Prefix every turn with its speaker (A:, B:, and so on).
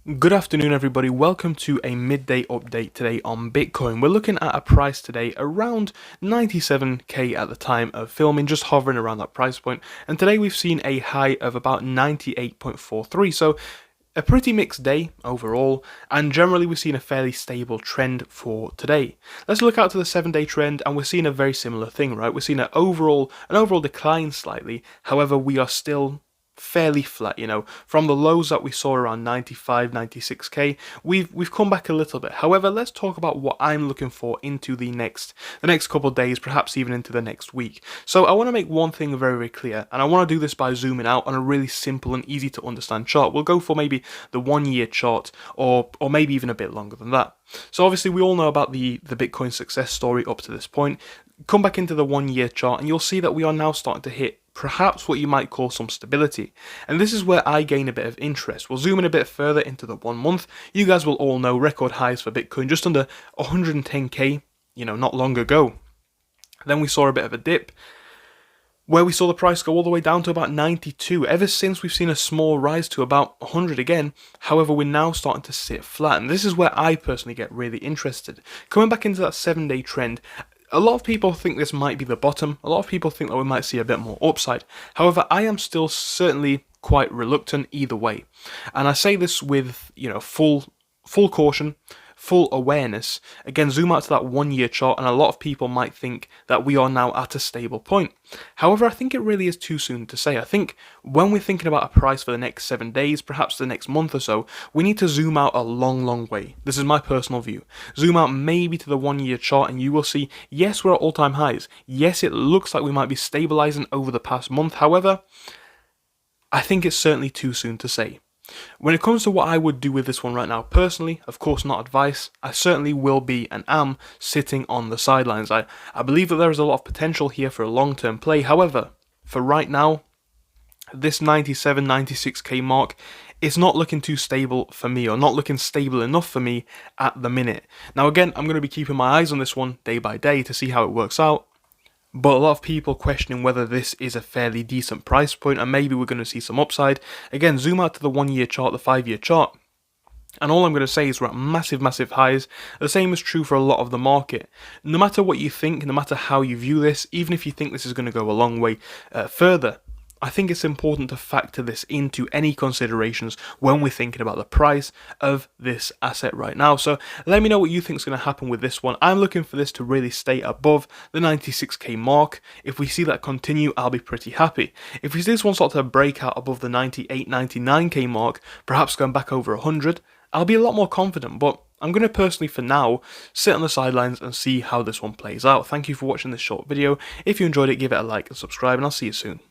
A: Good afternoon, everybody. Welcome to a midday update today on Bitcoin. We're looking at a price today around 97k at the time of filming, just hovering around that price point. And today we've seen a high of about 98.43. So a pretty mixed day overall, and generally we've seen a fairly stable trend for today. Let's look out to the 7-day trend, and we're seeing a very similar thing, right? We're seeing an overall decline slightly. However, we are still fairly flat, from the lows that we saw around 95, 96k. We've come back a little bit. However, let's talk about what I'm looking for into the next couple of days, perhaps even into the next week. So I want to make one thing very, very clear, and I want to do this by zooming out on a really simple and easy to understand chart. We'll go for maybe the 1 year chart, or maybe even a bit longer than that. So obviously we all know about the Bitcoin success story up to this point. Come back into the 1 year chart and you'll see that we are now starting to hit perhaps what you might call some stability. And this is where I gain a bit of interest. We'll zoom in a bit further into the 1 month. You guys will all know record highs for Bitcoin just under 110k, not long ago. Then we saw a bit of a dip where we saw the price go all the way down to about 92. Ever since, we've seen a small rise to about 100 again. However, we're now starting to sit flat, and this is where I personally get really interested. Coming back into that 7-day trend, a lot of people think this might be the bottom. A lot of people think that we might see a bit more upside. However, I am still certainly quite reluctant either way. And I say this with, full caution, full awareness. Again, zoom out to that 1 year chart, and a lot of people might think that we are now at a stable point. However, I think it really is too soon to say. I think when we're thinking about a price for the next 7 days, perhaps the next month or so, we need to zoom out a long, long way. This is my personal view. Zoom out maybe to the 1 year chart, and you will see, yes, we're at all-time highs. Yes, it looks like we might be stabilizing over the past month. However, I think it's certainly too soon to say. When it comes to what I would do with this one right now, personally, of course not advice, I certainly will be and am sitting on the sidelines. I believe that there is a lot of potential here for a long-term play. However, for right now, this 97, 96k mark is not looking too stable for me, or not looking stable enough for me at the minute. Now again, I'm going to be keeping my eyes on this one day by day to see how it works out. But a lot of people questioning whether this is a fairly decent price point and maybe we're going to see some upside. Again, zoom out to the 1 year chart, the 5 year chart. And all I'm going to say is we're at massive, massive highs. The same is true for a lot of the market. No matter what you think, no matter how you view this, even if you think this is going to go a long way further, I think it's important to factor this into any considerations when we're thinking about the price of this asset right now. So let me know what you think is going to happen with this one. I'm looking for this to really stay above the 96k mark. If we see that continue, I'll be pretty happy. If we see this one start to break out above the 98, 99k mark, perhaps going back over 100, I'll be a lot more confident. But I'm going to personally, for now, sit on the sidelines and see how this one plays out. Thank you for watching this short video. If you enjoyed it, give it a like and subscribe, and I'll see you soon.